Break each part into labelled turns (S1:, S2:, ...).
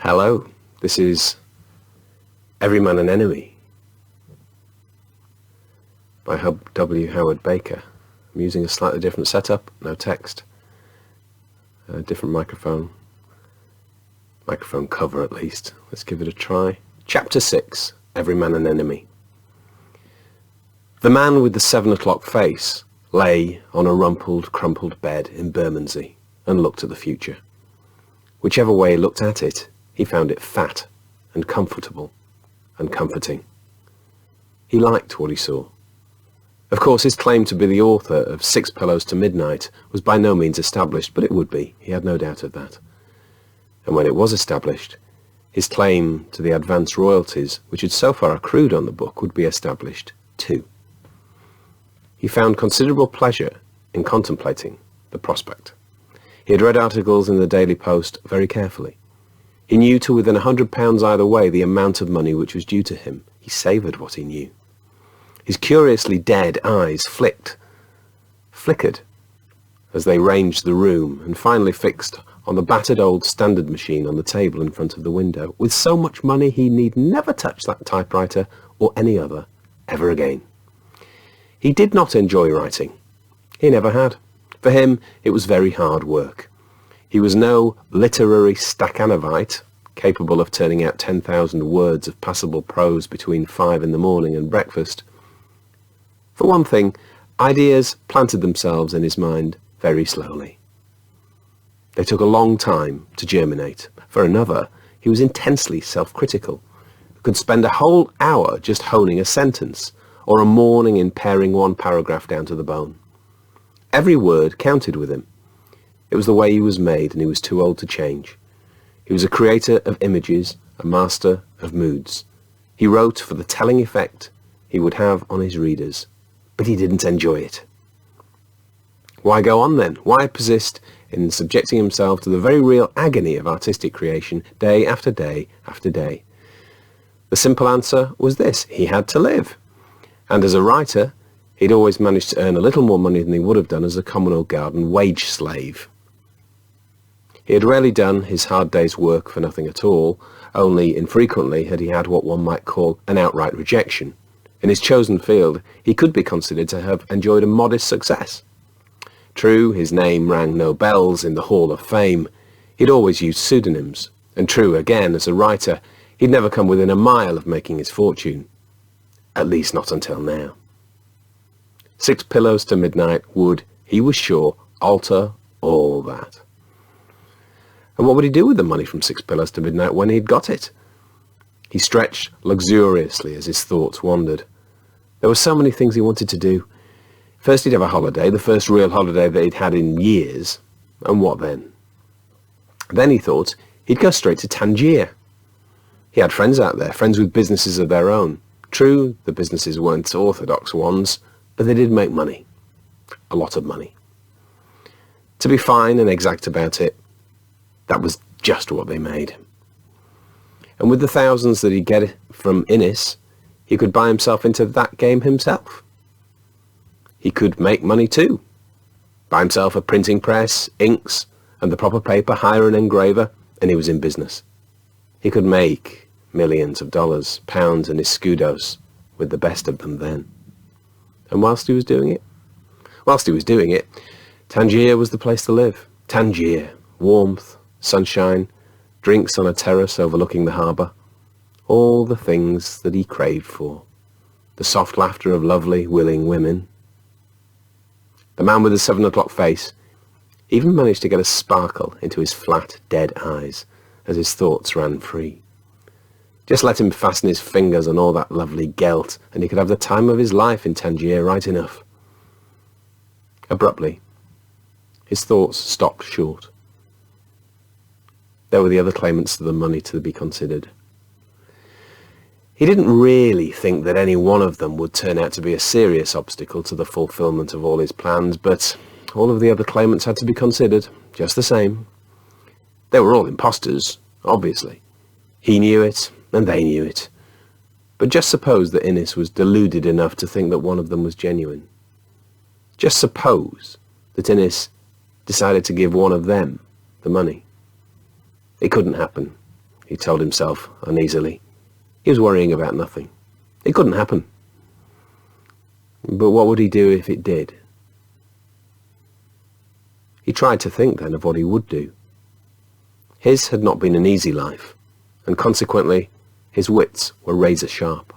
S1: Hello, this is Every Man an Enemy by W. Howard Baker. I'm using a slightly different setup, no text, a different microphone cover at least. Let's give it a try. Chapter 6, Every Man an Enemy. The man with the 7 o'clock face lay on a rumpled, crumpled bed in Bermondsey and looked at the future. Whichever way he looked at it, he found it fat and comfortable and comforting. He liked what he saw. Of course, his claim to be the author of 6 Pillows to Midnight was by no means established, but it would be. He had no doubt of that. And when it was established, his claim to the advance royalties, which had so far accrued on the book, would be established too. He found considerable pleasure in contemplating the prospect. He had read articles in the Daily Post very carefully. He knew to within £100 either way the amount of money which was due to him. He savoured what he knew. His curiously dead eyes flickered as they ranged the room and finally fixed on the battered old standard machine on the table in front of the window. With so much money he need never touch that typewriter or any other ever again. He did not enjoy writing. He never had. For him it was very hard work. He was no literary Stakhanovite, capable of turning out 10,000 words of passable prose between 5 in the morning and breakfast. For one thing, ideas planted themselves in his mind very slowly. They took a long time to germinate. For another, he was intensely self-critical, could spend a whole hour just honing a sentence, or a morning in paring one paragraph down to the bone. Every word counted with him. It was the way he was made, and he was too old to change. He was a creator of images, a master of moods. He wrote for the telling effect he would have on his readers, but he didn't enjoy it. Why go on then? Why persist in subjecting himself to the very real agony of artistic creation day after day after day? The simple answer was this: he had to live. And as a writer, he'd always managed to earn a little more money than he would have done as a Commonwealth Garden wage slave. He had rarely done his hard day's work for nothing at all. Only infrequently had he had what one might call an outright rejection. In his chosen field, he could be considered to have enjoyed a modest success. True, his name rang no bells in the Hall of Fame. He'd always used pseudonyms. And true, again, as a writer, he'd never come within a mile of making his fortune. At least not until now. 6 Pillows to Midnight would, he was sure, alter all that. And what would he do with the money from 6 Pillows to Midnight when he'd got it? He stretched luxuriously as his thoughts wandered. There were so many things he wanted to do. First he'd have a holiday, the first real holiday that he'd had in years. And what then? Then he thought he'd go straight to Tangier. He had friends out there, friends with businesses of their own. True, the businesses weren't orthodox ones, but they did make money. A lot of money. To be fine and exact about it, that was just what they made. And with the thousands that he'd get from Innis, he could buy himself into that game himself. He could make money too. Buy himself a printing press, inks, and the proper paper, hire an engraver, and he was in business. He could make millions of dollars, pounds, and escudos with the best of them then. And whilst he was doing it, Tangier was the place to live. Tangier, warmth, sunshine, drinks on a terrace overlooking the harbour, all the things that he craved for. The soft laughter of lovely, willing women. The man with the 7 o'clock face even managed to get a sparkle into his flat, dead eyes as his thoughts ran free. Just let him fasten his fingers on all that lovely gelt, and he could have the time of his life in Tangier right enough. Abruptly, his thoughts stopped short. There were the other claimants to the money to be considered. He didn't really think that any one of them would turn out to be a serious obstacle to the fulfillment of all his plans, but all of the other claimants had to be considered, just the same. They were all imposters, obviously. He knew it, and they knew it. But just suppose that Innis was deluded enough to think that one of them was genuine. Just suppose that Innis decided to give one of them the money. It couldn't happen. he told himself uneasily. He was worrying about nothing. It couldn't happen. But what would he do if it did? He tried to think then of what he would do. His had not been an easy life, and consequently his wits were razor sharp.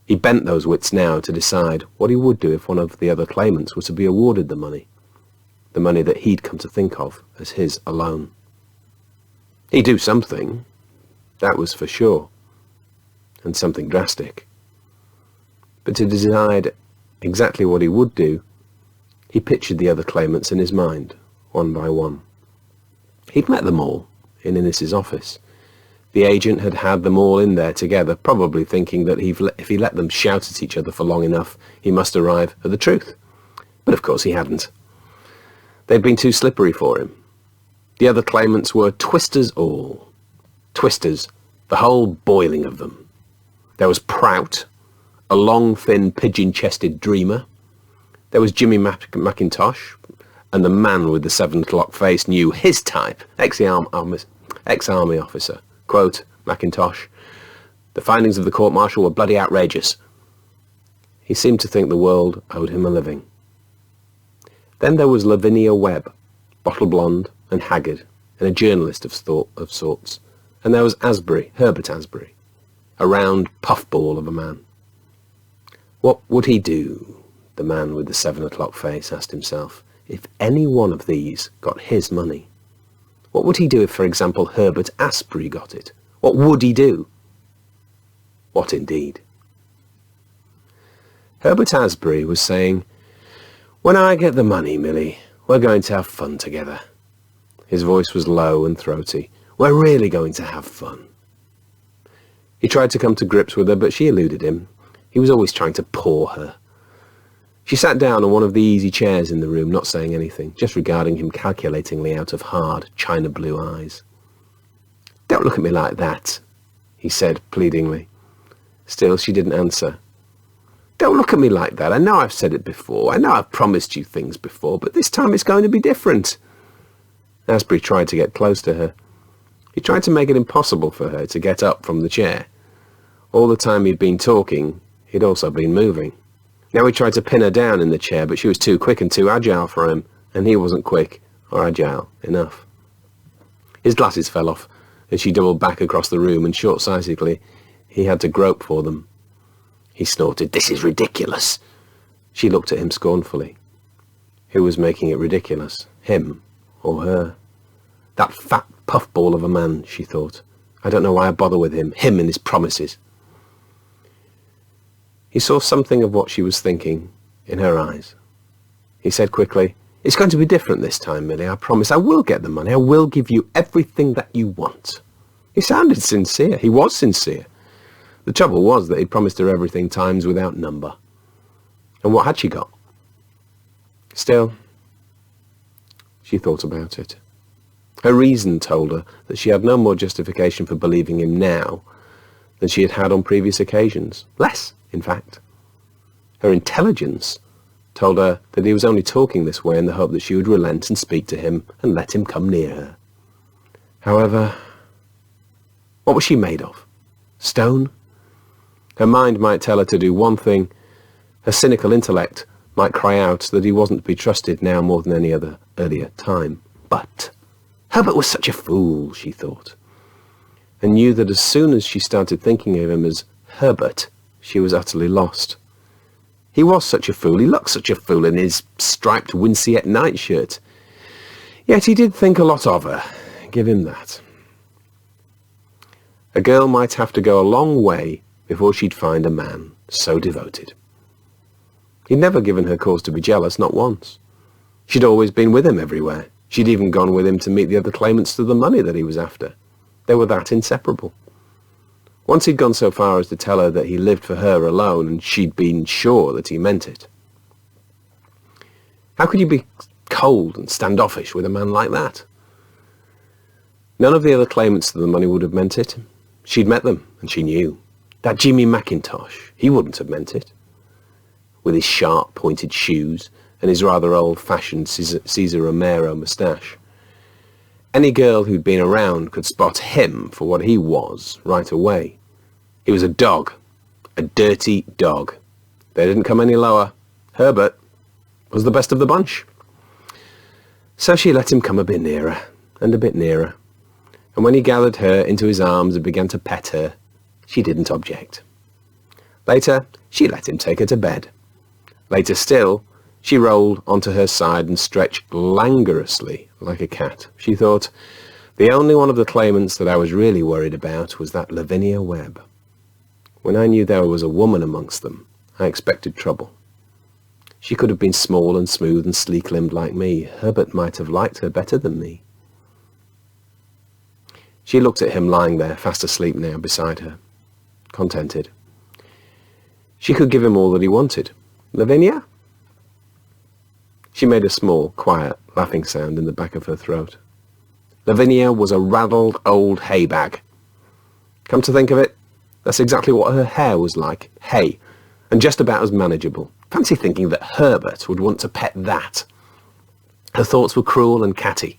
S1: He bent those wits now to decide what he would do if one of the other claimants were to be awarded the money that he'd come to think of as his alone. He'd do something, that was for sure, and something drastic. But to decide exactly what he would do, he pictured the other claimants in his mind, one by one. He'd met them all in Innes's office. The agent had had them all in there together, probably thinking that if he let them shout at each other for long enough, he must arrive at the truth. But of course he hadn't. They'd been too slippery for him. The other claimants were twisters all. Twisters, the whole boiling of them. There was Prout, a long, thin, pigeon-chested dreamer. There was Jimmy Mackintosh, and the man with the 7 o'clock face knew his type, ex-army officer. Quote, Mackintosh, "The findings of the court-martial were bloody outrageous." He seemed to think the world owed him a living. Then there was Lavinia Webb, bottle-blonde and haggard, and a journalist of sorts. And there was Asbury, Herbert Asbury, a round puffball of a man. What would he do, the man with the 7 o'clock face asked himself, if any one of these got his money? What would he do if, for example, Herbert Asbury got it? What would he do? What indeed? Herbert Asbury was saying, "When I get the money, Millie, we're going to have fun together." His voice was low and throaty. "We're really going to have fun." He tried to come to grips with her, but she eluded him. He was always trying to paw her. She sat down on one of the easy chairs in the room, not saying anything, just regarding him calculatingly out of hard, china blue eyes. "Don't look at me like that," he said pleadingly. Still, she didn't answer. "Don't look at me like that. I know I've said it before. I know I've promised you things before, but this time it's going to be different." Asbury tried to get close to her. He tried to make it impossible for her to get up from the chair. All the time he'd been talking, he'd also been moving. Now he tried to pin her down in the chair, but she was too quick and too agile for him, and he wasn't quick or agile enough. His glasses fell off, and she doubled back across the room, and short-sightedly, he had to grope for them. He snorted, "This is ridiculous." She looked at him scornfully. Who was making it ridiculous, him or her? That fat puffball of a man, she thought. I don't know why I bother with him and his promises. He saw something of what she was thinking in her eyes. He said quickly, "It's going to be different this time, Millie, I promise. I will get the money. I will give you everything that you want." He sounded sincere. He was sincere. The trouble was that he promised her everything times without number. And what had she got? Still, she thought about it. Her reason told her that she had no more justification for believing him now than she had had on previous occasions. Less, in fact. Her intelligence told her that he was only talking this way in the hope that she would relent and speak to him and let him come near her. However, what was she made of? Stone? Her mind might tell her to do one thing. Her cynical intellect might cry out that he wasn't to be trusted now more than any other earlier time. But Herbert was such a fool, she thought, and knew that as soon as she started thinking of him as Herbert, she was utterly lost. He was such a fool. He looked such a fool in his striped winceyette nightshirt. Yet he did think a lot of her. Give him that. A girl might have to go a long way before she'd find a man so devoted. He'd never given her cause to be jealous, not once. She'd always been with him everywhere. She'd even gone with him to meet the other claimants to the money that he was after. They were that inseparable. Once he'd gone so far as to tell her that he lived for her alone, and she'd been sure that he meant it. How could you be cold and standoffish with a man like that? None of the other claimants to the money would have meant it. She'd met them, and she knew. That Jimmy Mackintosh, he wouldn't have meant it. With his sharp, pointed shoes and his rather old-fashioned Cesar Romero moustache. Any girl who'd been around could spot him for what he was right away. He was a dog, a dirty dog. They didn't come any lower. Herbert was the best of the bunch. So she let him come a bit nearer, and a bit nearer. And when he gathered her into his arms and began to pet her, she didn't object. Later, she let him take her to bed. Later still, she rolled onto her side and stretched languorously like a cat. She thought, the only one of the claimants that I was really worried about was that Lavinia Webb. When I knew there was a woman amongst them, I expected trouble. She could have been small and smooth and sleek-limbed like me. Herbert might have liked her better than me. She looked at him lying there, fast asleep now, beside her, contented. She could give him all that he wanted. Lavinia? She made a small, quiet, laughing sound in the back of her throat. Lavinia was a raddled old hay bag. Come to think of it, that's exactly what her hair was like, hay, and just about as manageable. Fancy thinking that Herbert would want to pet that. Her thoughts were cruel and catty.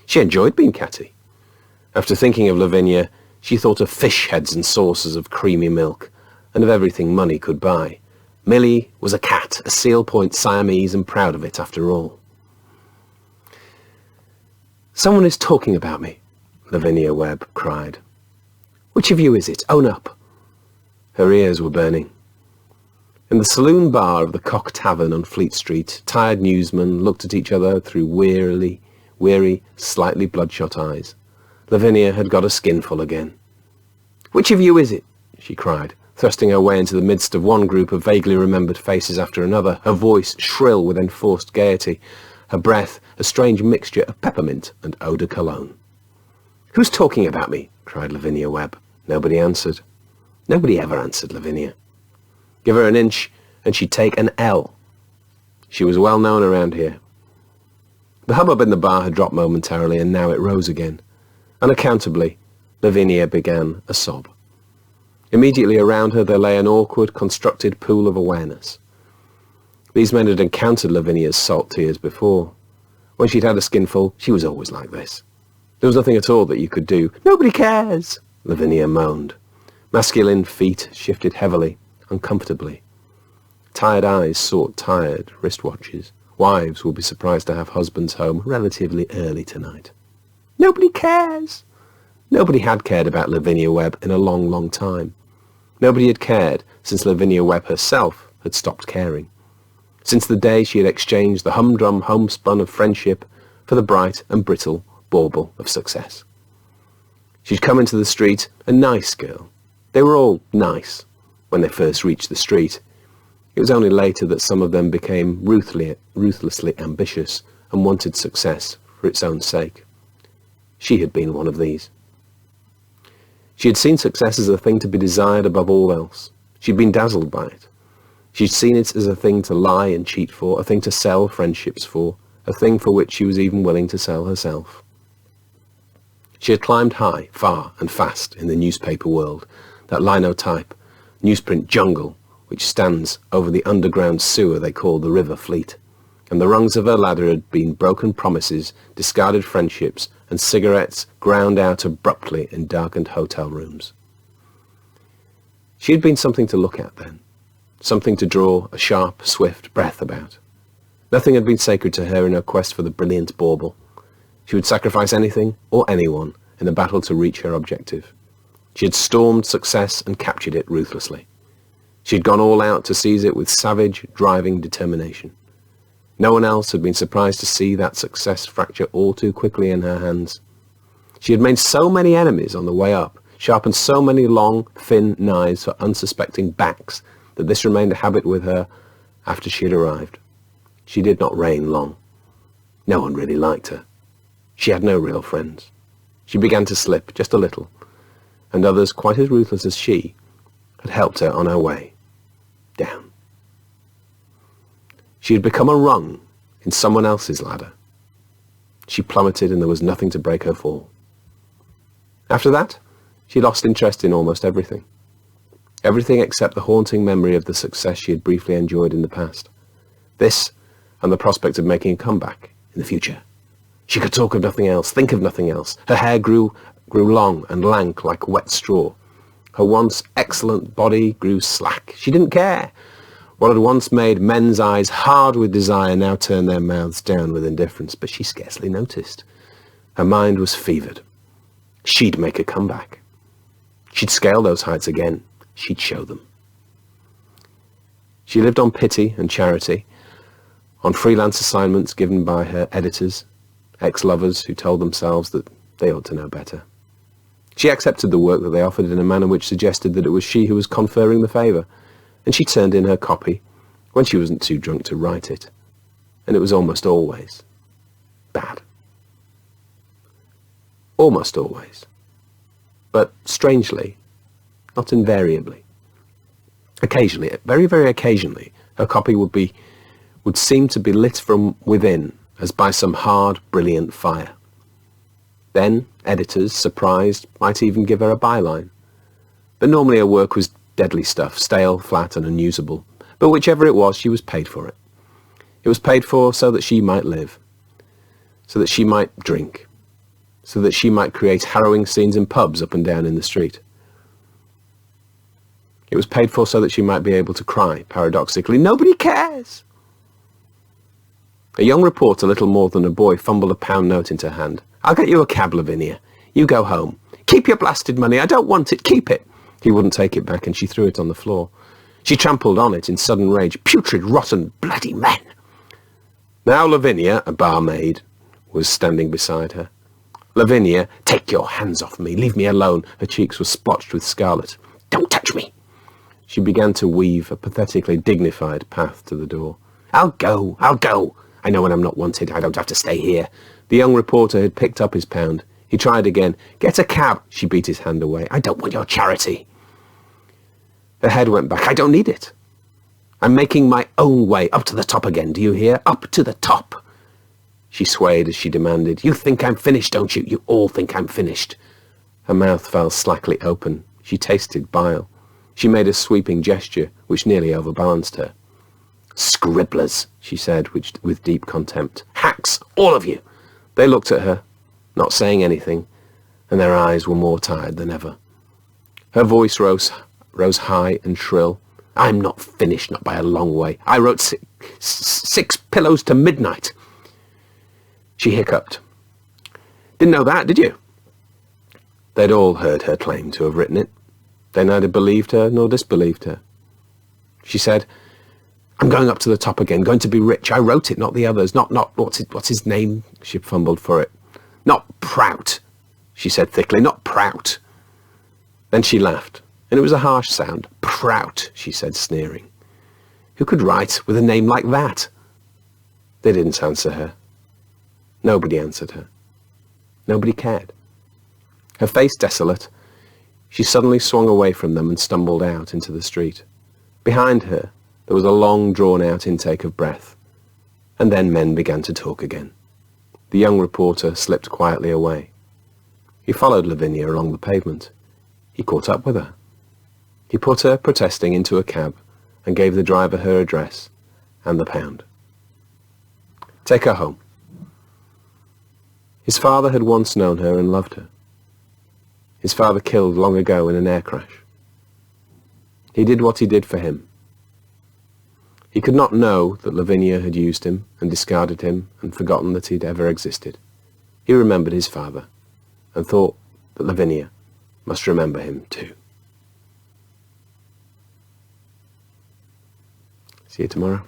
S1: She enjoyed being catty. After thinking of Lavinia, she thought of fish heads and saucers of creamy milk, and of everything money could buy. Millie was a cat, a Seal Point Siamese, and proud of it after all. Someone is talking about me, Lavinia Webb cried. Which of you is it? Own up. Her ears were burning. In the saloon bar of the Cock Tavern on Fleet Street, tired newsmen looked at each other through weary, slightly bloodshot eyes. Lavinia had got a skinful again. Which of you is it? She cried, thrusting her way into the midst of one group of vaguely remembered faces after another, her voice shrill with enforced gaiety, her breath a strange mixture of peppermint and eau de cologne. Who's talking about me? Cried Lavinia Webb. Nobody answered. Nobody ever answered Lavinia. Give her an inch, and she'd take an L. She was well known around here. The hubbub in the bar had dropped momentarily, and now it rose again. Unaccountably, Lavinia began a sob. Immediately around her there lay an awkward, constructed pool of awareness. These men had encountered Lavinia's salt tears before. When she'd had a skinful, she was always like this. There was nothing at all that you could do. Nobody cares, Lavinia moaned. Masculine feet shifted heavily, uncomfortably. Tired eyes sought tired wristwatches. Wives will be surprised to have husbands home relatively early tonight. Nobody cares. Nobody had cared about Lavinia Webb in a long, long time. Nobody had cared since Lavinia Webb herself had stopped caring. Since the day she had exchanged the humdrum homespun of friendship for the bright and brittle bauble of success. She'd come into the street a nice girl. They were all nice when they first reached the street. It was only later that some of them became ruthlessly ambitious and wanted success for its own sake. She had been one of these. She had seen success as a thing to be desired above all else. She'd been dazzled by it. She'd seen it as a thing to lie and cheat for, a thing to sell friendships for, a thing for which she was even willing to sell herself. She had climbed high, far and fast in the newspaper world, that linotype, newsprint jungle which stands over the underground sewer they call the River Fleet, and the rungs of her ladder had been broken promises, discarded friendships, and cigarettes ground out abruptly in darkened hotel rooms. She had been something to look at then, something to draw a sharp, swift breath about. Nothing had been sacred to her in her quest for the brilliant bauble. She would sacrifice anything or anyone in the battle to reach her objective. She had stormed success and captured it ruthlessly. She had gone all out to seize it with savage, driving determination. No one else had been surprised to see that success fracture all too quickly in her hands. She had made so many enemies on the way up, sharpened so many long, thin knives for unsuspecting backs, that this remained a habit with her after she had arrived. She did not reign long. No one really liked her. She had no real friends. She began to slip just a little, and others, quite as ruthless as she, had helped her on her way down. She had become a rung in someone else's ladder. She plummeted, and there was nothing to break her fall. After that, she lost interest in almost everything. Everything except the haunting memory of the success she had briefly enjoyed in the past. This, and the prospect of making a comeback in the future. She could talk of nothing else, think of nothing else. Her hair grew long and lank like wet straw. Her once excellent body grew slack. She didn't care. What had once made men's eyes hard with desire now turned their mouths down with indifference, but she scarcely noticed. Her mind was fevered. She'd make a comeback. She'd scale those heights again. She'd show them. She lived on pity and charity, on freelance assignments given by her editors, ex-lovers who told themselves that they ought to know better. She accepted the work that they offered in a manner which suggested that it was she who was conferring the favour, and she turned in her copy when she wasn't too drunk to write it, and it was almost always bad. Almost always. But strangely, not invariably. Occasionally, very, very occasionally, her copy would seem to be lit from within as by some hard, brilliant fire. Then, editors, surprised, might even give her a byline. But normally her work was deadly stuff, stale, flat and unusable. But whichever it was, she was paid for it. It was paid for so that she might live, so that she might drink, so that she might create harrowing scenes in pubs up and down in the street. It was paid for so that she might be able to cry, paradoxically, "Nobody cares!" A young reporter, little more than a boy, fumbled a pound note into her hand. "I'll get you a cab, Lavinia. You go home. Keep your blasted money. I don't want it. Keep it." He wouldn't take it back, and she threw it on the floor. She trampled on it in sudden rage. "Putrid, rotten, bloody men!" Now Lavinia, a barmaid, was standing beside her. "Lavinia, take your hands off me. Leave me alone." Her cheeks were splotched with scarlet. "Don't touch me." She began to weave a pathetically dignified path to the door. I'll go. I know when I'm not wanted. I don't have to stay here." The young reporter had picked up his pound. He tried again. "Get a cab." She beat his hand away. "I don't want your charity." Her head went back. "I don't need it. I'm making my own way up to the top again. Do you hear? Up to the top." She swayed as she demanded, "You think I'm finished, don't you? You all think I'm finished." Her mouth fell slackly open. She tasted bile. She made a sweeping gesture which nearly overbalanced her. "Scribblers," she said with deep contempt. "Hacks, all of you." They looked at her, not saying anything, and their eyes were more tired than ever. Her voice rose high and shrill. "I'm not finished, not by a long way. I wrote six pillows to midnight." She hiccuped. "Didn't know that, did you?" They'd all heard her claim to have written it. They neither believed her nor disbelieved her. She said, "I'm going up to the top again, going to be rich. I wrote it, not the others. Not what's his name?" She fumbled for it. "Not Prout," she said thickly. "Not Prout." Then she laughed, and it was a harsh sound. "Prout," she said, sneering. Who could write with a name like that? They didn't answer her. Nobody answered her. Nobody cared. Her face desolate, she suddenly swung away from them and stumbled out into the street. Behind her, there was a long, drawn-out intake of breath, and then men began to talk again. The young reporter slipped quietly away. He followed Lavinia along the pavement. He caught up with her. He put her, protesting, into a cab and gave the driver her address and the pound. "Take her home." His father had once known her and loved her. His father killed long ago in an air crash. He did what he did for him. He could not know that Lavinia had used him and discarded him and forgotten that he'd ever existed. He remembered his father and thought that Lavinia must remember him too. See you tomorrow.